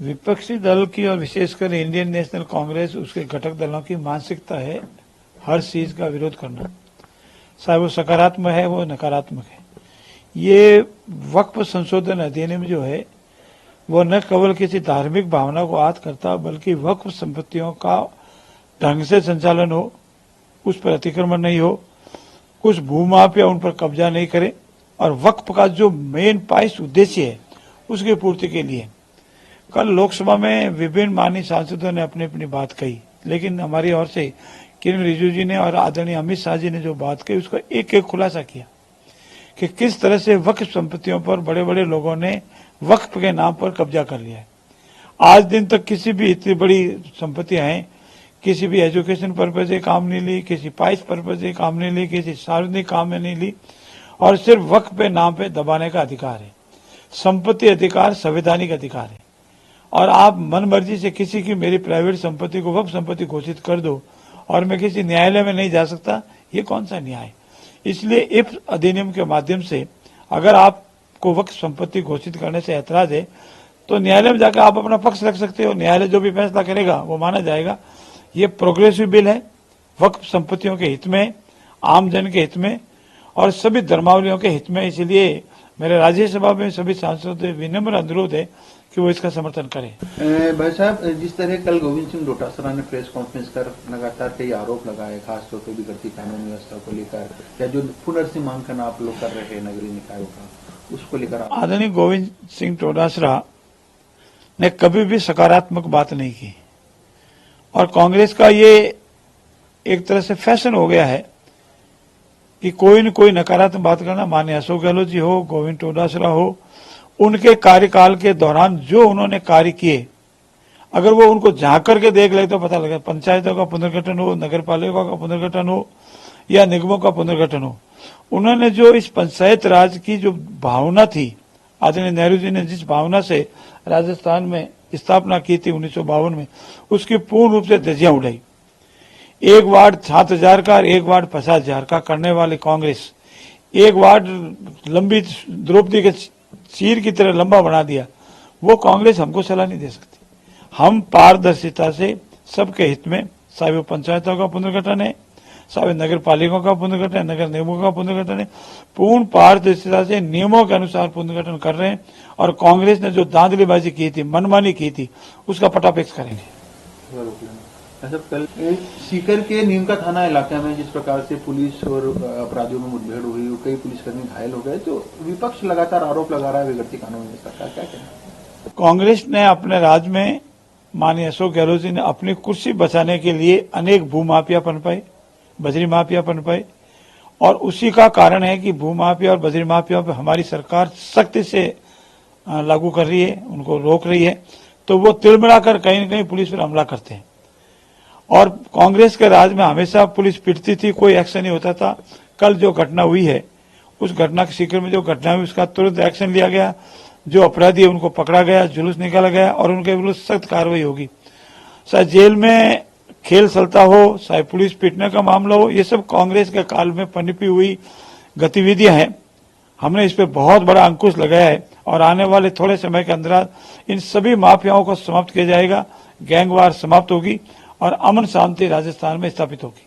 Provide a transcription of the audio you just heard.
विपक्षी दल की और विशेषकर इंडियन नेशनल कांग्रेस उसके घटक दलों की मानसिकता है हर चीज का विरोध करना, चाहे वो सकारात्मक है वो नकारात्मक है। ये वक्फ संशोधन अधिनियम जो है वो न केवल किसी धार्मिक भावना को आहत करता बल्कि वक्फ संपत्तियों का ढंग से संचालन हो, उस पर अतिक्रमण नहीं हो, कुछ भूमाफिया उन पर कब्जा नहीं करे और वक्फ का जो मेन पाइस उद्देश्य है उसकी पूर्ति के लिए। कल लोकसभा में विभिन्न माननीय सांसदों ने अपनी अपनी बात कही, लेकिन हमारी ओर से किरण रिजिजू जी ने और आदरणीय अमित शाह जी ने जो बात कही उसका एक एक खुलासा किया कि किस तरह से वक्फ संपत्तियों पर बड़े बड़े लोगों ने वक्फ के नाम पर कब्जा कर लिया है। आज दिन तक किसी भी इतनी बड़ी संपत्तियां हैं, किसी भी एजुकेशन पर्पज से काम नहीं ली, किसी पाइस पर्पज से काम नहीं ली, किसी सार्वजनिक काम में नहीं ली और सिर्फ वक्फ पे नाम पे दबाने का अधिकार है। संपत्ति अधिकार संवैधानिक अधिकार है और आप मन मर्जी से किसी की मेरी प्राइवेट संपत्ति को वक्फ संपत्ति घोषित कर दो और मैं किसी न्यायालय में नहीं जा सकता, ये कौन सा न्याय। इसलिए इस अधिनियम के माध्यम से अगर आपको वक्फ संपत्ति घोषित करने से ऐतराज है तो न्यायालय में जाकर आप अपना पक्ष रख सकते हो, न्यायालय जो भी फैसला करेगा वो माना जाएगा। ये प्रोग्रेसिव बिल है, वक्फ संपत्तियों के हित में, आम जन के हित में और सभी धर्मावलियों के हित में। इसलिए मेरे राज्यसभा में सभी सांसदों से विनम्र अनुरोध है कि वो इसका समर्थन करें। भाई साहब, जिस तरह कल गोविंद सिंह डोटासरा ने प्रेस कॉन्फ्रेंस कर लगातार कई आरोप लगाए, खासतौर पर बिगड़ती कानून व्यवस्था को लेकर या जो पुनर्सीमांकन आप लोग कर रहे हैं नगरीय निकायों का, उसको लेकर आदरणीय गोविंद सिंह डोटासरा ने कभी भी सकारात्मक बात नहीं की और कांग्रेस का ये एक तरह से फैशन हो गया है कि कोई न कोई नकारात्मक बात करना। माननीय अशोक गहलोत जी हो, गोविंद डोटासरा हो, उनके कार्यकाल के दौरान जो उन्होंने कार्य किए अगर वो उनको झांक करके देख ले तो पता लगे। पंचायतों का पुनर्गठन हो, नगर पालिका का पुनर्गठन हो या निगमों का पुनर्गठन हो, उन्होंने जो इस पंचायत राज की जो भावना थी, आदरणीय नेहरू जी ने जिस भावना से राजस्थान में स्थापना की थी 1952 में, उसकी पूर्ण रूप से धज्जियां उड़ाई। एक वार्ड 7,000 का और एक वार्ड 50,000 का करने वाली कांग्रेस एक वार्ड लंबी द्रौपदी के चीर की तरह लंबा बना दिया। वो कांग्रेस हमको सलाह नहीं दे सकती। हम पारदर्शिता से सबके हित में, चाहे वो पंचायतों का पुनर्गठन है, चाहे नगर पालिकाओं का पुनर्गठन है, नगर निगमों का पुनर्गठन है, पूर्ण पारदर्शिता से नियमों के अनुसार पुनर्गठन कर रहे हैं और कांग्रेस ने जो धांधलीबाजी की थी, मनमानी की थी, उसका पटापेक्ष करेंगे। कल सीकर के नीम का थाना इलाके में जिस प्रकार से पुलिस और अपराधियों में मुठभेड़ हुई, कई पुलिसकर्मी घायल हो गए, तो विपक्ष लगातार आरोप लगा रहा है बिगड़ती कानून व्यवस्था का, क्या कहना। कांग्रेस ने अपने राज्य में माननीय अशोक गहलोत जी ने अपनी कुर्सी बचाने के लिए अनेक भूमाफिया पनपाए, बजरी माफिया पनपाए और उसी का कारण है कि भूमाफिया और बजरी माफिया पर हमारी सरकार सख्ती से लागू कर रही है, उनको रोक रही है, तो वो तिलमिलाकर कहीं न कहीं पुलिस पर हमला करते हैं। और कांग्रेस के राज में हमेशा पुलिस पिटती थी, कोई एक्शन नहीं होता था। कल जो घटना हुई है, उस घटना के सीकर में जो घटना हुई उसका तुरंत एक्शन लिया गया, जो अपराधी है उनको पकड़ा गया, जुलूस निकाला गया और उनके विरुद्ध सख्त कार्रवाई होगी। चाहे जेल में खेल चलता हो, चाहे पुलिस पीटने का मामला हो, ये सब कांग्रेस के काल में पनपी हुई गतिविधियां हैं। हमने इस पर बहुत बड़ा अंकुश लगाया है और आने वाले थोड़े समय के अंदर इन सभी माफियाओं को समाप्त किया जाएगा, गैंगवार समाप्त होगी और अमन शांति राजस्थान में स्थापित होगी।